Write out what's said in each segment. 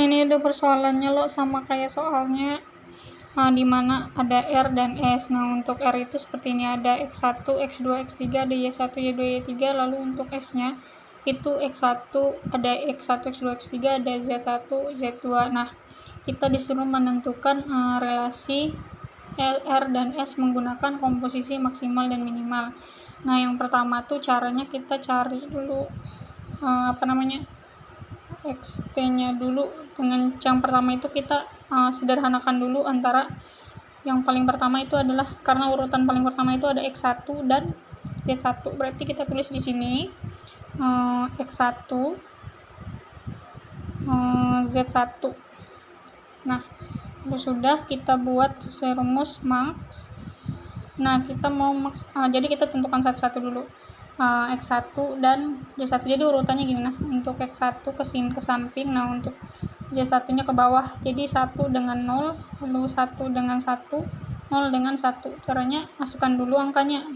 ini ada persoalannya loh, sama kayak soalnya di mana ada R dan S. Nah, untuk R itu seperti ini, ada X1, X2, X3, ada Y1, Y2, Y3. Lalu untuk S-nya itu X1, ada X1, X2, X3, ada Z1, Z2. Nah, kita disuruh menentukan relasi R dan S menggunakan komposisi maksimal dan minimal. Nah, yang pertama tuh caranya kita cari dulu XT-nya dulu. Dengan yang pertama itu kita sederhanakan dulu antara yang paling pertama itu adalah, karena urutan paling pertama itu ada X1 dan Z1, berarti kita tulis di sini X1 Z1. Nah, sudah kita buat sesuai rumus max. Nah, kita mau max, jadi kita tentukan satu-satu dulu. X1 dan Z1, jadi urutannya gini. Nah, untuk X1 ke sini ke samping, nah untuk Z1 nya ke bawah, jadi 1 dengan 0, lalu 1 dengan 1, 0 dengan 1. Caranya masukkan dulu angkanya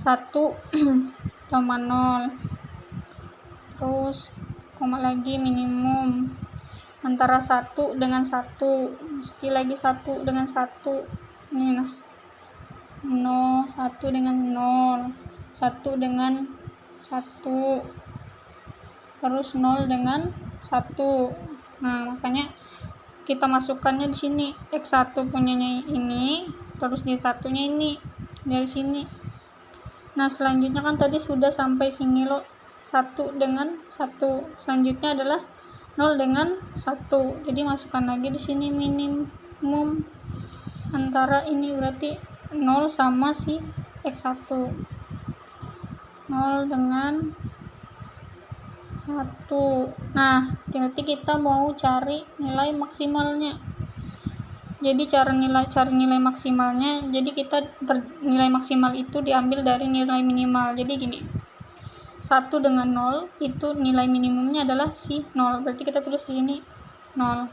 1, 0, terus koma lagi minimum antara 1 dengan 1, masuki lagi 1 dengan 1, ini nah 0, 1 dengan 0, 1 dengan 1, terus 0 dengan 1. Nah, makanya kita masukkannya di sini X1 punyanya ini, terus D1-nya ini dari sini. Nah, selanjutnya kan tadi sudah sampai sini loh, 1 dengan 1. Selanjutnya adalah 0 dengan 1. Jadi masukkan lagi di sini minimum antara ini, berarti 0 sama si X1. 0 dengan 1. Nah, berarti kita mau cari nilai maksimalnya. Jadi cari nilai maksimalnya, jadi nilai maksimal itu diambil dari nilai minimal. Jadi gini, 1 dengan 0 itu nilai minimumnya adalah si 0, berarti kita tulis di sini 0.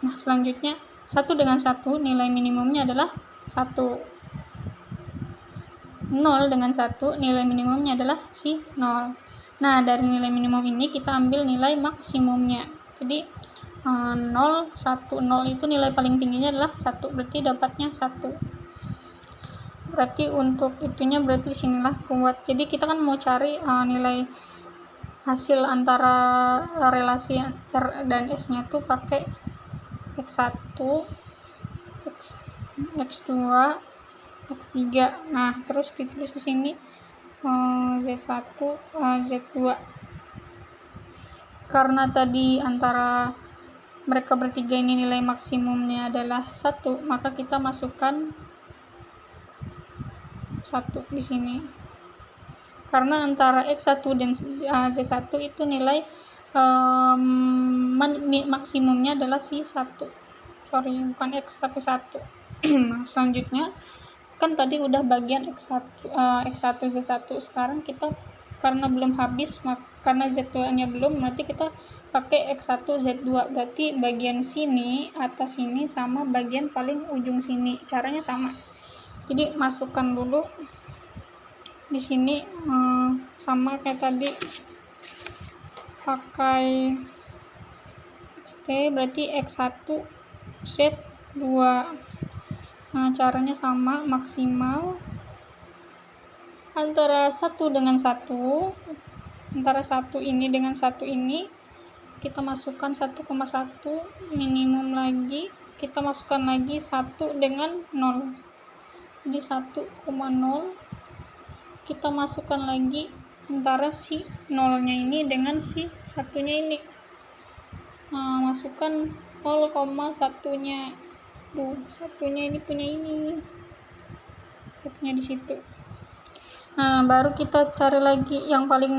Nah, selanjutnya 1 dengan 1 nilai minimumnya adalah 1. 0 dengan 1 nilai minimumnya adalah si 0. Nah, dari nilai minimum ini kita ambil nilai maksimumnya. Jadi 0, 1, 0 itu nilai paling tingginya adalah 1, berarti dapatnya 1. Berarti untuk itunya berarti sinilah kuat. Jadi kita kan mau cari nilai hasil antara relasi R dan S-nya tuh pakai X1, X2, X3. Nah, terus ditulis di sini Z1, Z2. Karena tadi antara mereka bertiga ini nilai maksimumnya adalah 1, maka kita masukkan 1 di sini. Karena antara X1 dan Z1 itu nilai maksimumnya adalah si 1. Bukan X tapi 1. Nah, selanjutnya kan tadi udah bagian X1 Z1. Sekarang kita karena belum habis, karena Z2-nya belum, berarti kita pakai X1 Z2. Berarti bagian sini, atas sini sama bagian paling ujung sini. Caranya sama. Jadi masukkan dulu di sini sama kayak tadi, pakai XT, berarti X1 Z2. Nah, caranya sama, maksimal antara 1 dengan 1, antara 1 ini dengan 1 ini kita masukkan 1,1, minimum lagi kita masukkan lagi 1 dengan 0, jadi 1,0 kita masukkan lagi antara si 0-nya ini dengan si 1-nya ini. Nah, masukkan 0,1-nya. Satunya ini punya ini, satunya di situ. Nah, baru kita cari lagi yang paling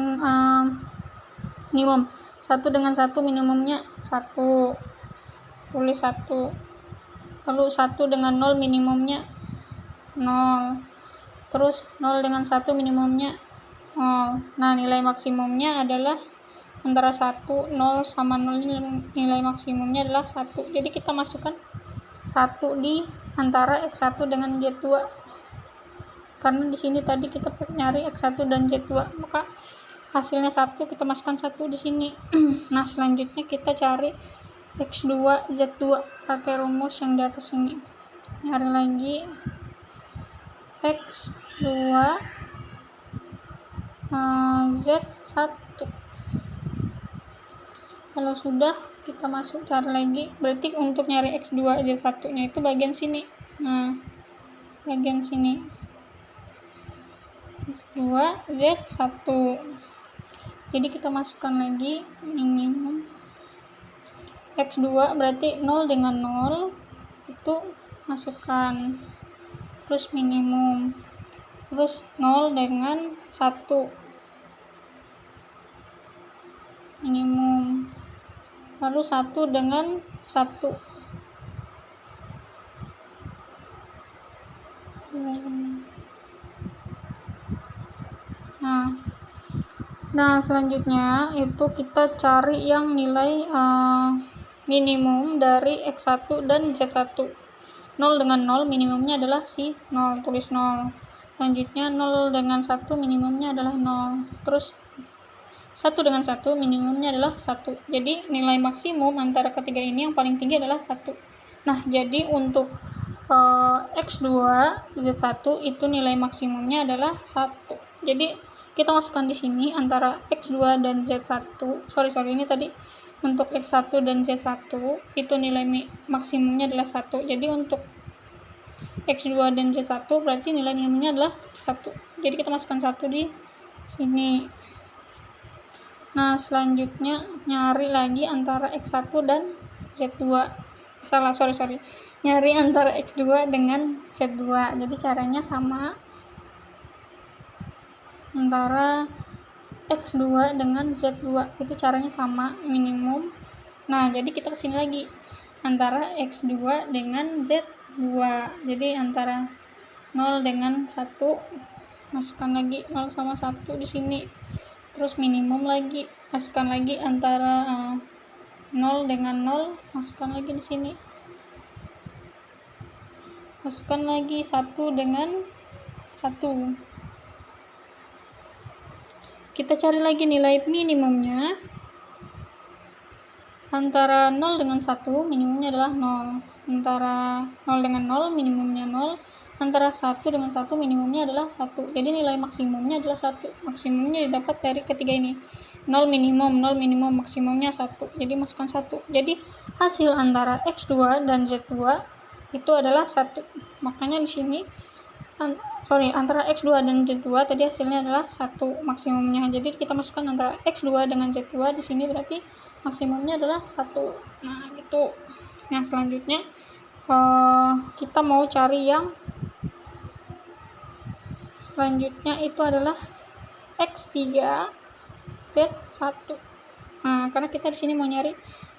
minimum. 1 dengan 1 minimumnya 1, tulis 1. Lalu 1 dengan 0 minimumnya 0. Terus 0 dengan 1 minimumnya 0. Nah, nilai maksimumnya adalah antara 1, 0 sama 0, nilai maksimumnya adalah 1. Jadi kita masukkan 1 di antara X1 dengan Z2. Karena di sini tadi kita nyari X1 dan Z2, maka hasilnya 1, kita masukkan 1 di sini. Nah, selanjutnya kita cari X2 Z2 pakai rumus yang di atas ini. Nyari lagi X2 Z1. Kalau sudah, kita masuk cari lagi. Berarti untuk nyari X2 Z1 nya itu bagian sini. Nah, bagian sini X2 Z1. Jadi kita masukkan lagi minimum X2 berarti 0 dengan 0 itu masukkan, terus minimum, terus 0 dengan 1 minimum, lalu 1 dengan 1. Nah, selanjutnya itu kita cari yang nilai minimum dari X1 dan Z1. 0 dengan 0 minimumnya adalah si 0, tulis 0. Selanjutnya 0 dengan 1 minimumnya adalah 0. Terus 1 dengan 1 minimumnya adalah 1. Jadi nilai maksimum antara ketiga ini yang paling tinggi adalah 1. Nah, jadi untuk X2 Z1 itu nilai maksimumnya adalah 1. Jadi kita masukkan di sini antara X2 dan Z1. Sorry, ini tadi untuk X1 dan Z1 itu nilai maksimumnya adalah 1. Jadi untuk X2 dan Z1 berarti nilai minimumnya adalah 1. Jadi kita masukkan 1 di sini. Nah, selanjutnya nyari lagi antara X1 dan Z2. Sorry. Nyari antara X2 dengan Z2. Jadi caranya sama. Antara X2 dengan Z2 itu caranya sama, minimum. Nah, jadi kita kesini lagi antara X2 dengan Z2. Jadi antara 0 dengan 1 masukkan lagi 0 sama 1 di sini. Terus minimum lagi, masukkan lagi antara 0 dengan 0, masukkan lagi di sini. Masukkan lagi 1 dengan 1. Kita cari lagi nilai minimumnya. Antara 0 dengan 1 minimumnya adalah 0. Antara 0 dengan 0 minimumnya 0. Antara 1 dengan 1 minimumnya adalah 1. Jadi nilai maksimumnya adalah 1. Maksimumnya didapat dari ketiga ini. 0 minimum, maksimumnya 1. Jadi masukkan 1. Jadi hasil antara X2 dan Z2 itu adalah 1. Makanya di sini antara X2 dan Z2 tadi hasilnya adalah 1 maksimumnya. Jadi kita masukkan antara X2 dengan Z2 di sini berarti maksimumnya adalah 1. Nah, gitu. Nah, selanjutnya kita mau cari yang selanjutnya itu adalah X3 Z1. Nah, karena kita di sini mau nyari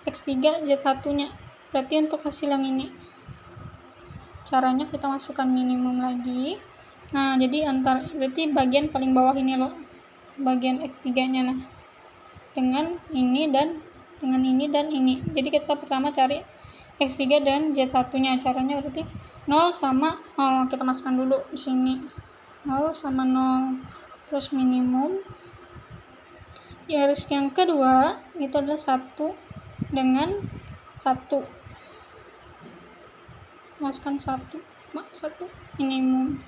X3 Z1-nya. Berarti untuk hasil yang ini caranya kita masukkan minimum lagi. Nah, jadi berarti bagian paling bawah ini loh, bagian X3-nya. Nah, dengan ini dan ini. Jadi kita pertama cari X3 dan Z1-nya. Caranya berarti 0 sama 0. Kita masukkan dulu di sini. 0 sama 0. Terus minimum. Garis yang kedua itu adalah 1 dengan 1. Masukkan 1 minimum.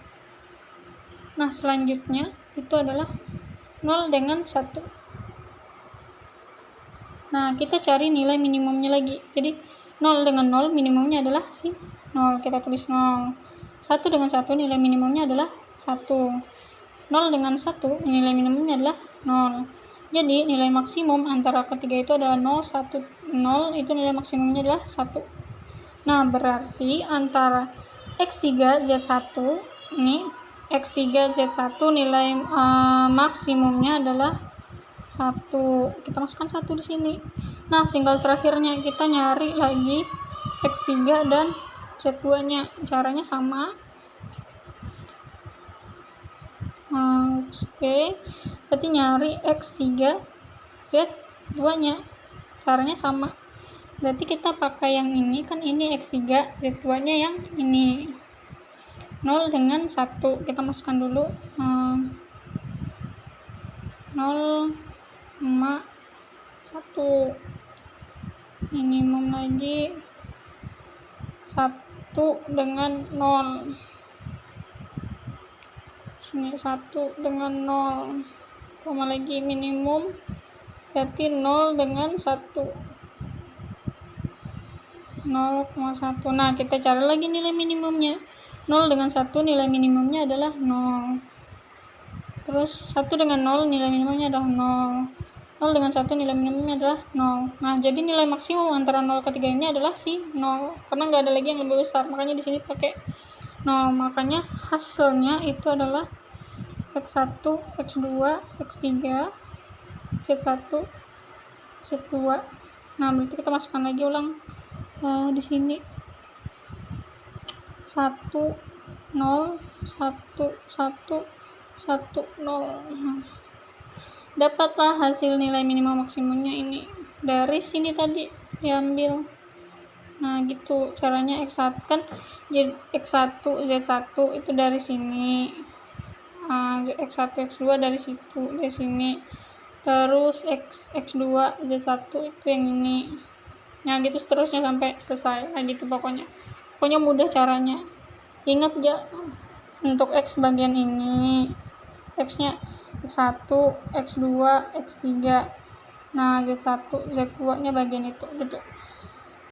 Nah, selanjutnya itu adalah 0 dengan 1. Nah, kita cari nilai minimumnya lagi. Jadi 0 dengan 0 minimumnya adalah si 0. Kita tulis 0. 1 dengan 1 nilai minimumnya adalah 1. 0 dengan 1 nilai minimumnya adalah 0. Jadi nilai maksimum antara ketiga itu adalah 0, 1, 0 itu nilai maksimumnya adalah 1. Nah, berarti antara X3 Z1 ini X3 Z1 nilai maksimumnya adalah 1. Kita masukkan 1 di sini. Nah, tinggal terakhirnya kita nyari lagi X3 dan Z2-nya. Caranya sama. Oke. Berarti nyari X3 Z2-nya. Caranya sama. Berarti kita pakai yang ini, kan ini X3, Z2-nya yang ini. 0 dengan 1. Kita masukkan dulu 0 0, 1. Minimum lagi 1 dengan 0. Sini 1 dengan 0. Koma lagi minimum berarti 0 dengan 1. 0,1. Nah, kita cari lagi nilai minimumnya. 0 dengan 1 nilai minimumnya adalah 0. Terus 1 dengan 0 nilai minimumnya adalah 0. 0 dengan 1 nilai minimumnya adalah 0. Nah, jadi nilai maksimum antara 0 ke 3 ini adalah si 0. Karena nggak ada lagi yang lebih besar, makanya di sini pakai 0. Makanya hasilnya itu adalah X1, X2, X3, Z1, Z2. Nah, berarti kita masukkan lagi ulang di sini 1, 0, 1, 1, 1, 0. Dapatlah hasil nilai minimum maksimumnya ini dari sini tadi diambil. Nah, gitu caranya. X1 kan jadi X1 Z1 itu dari sini, X1 X2 dari situ, dari sini, terus X2 Z1 itu yang ini. Nah, gitu seterusnya sampai selesai. Nah, gitu pokoknya mudah caranya. Ingat ya, untuk X bagian ini X nya X1, X2, X3, nah Z1, Z2 nya bagian itu gitu.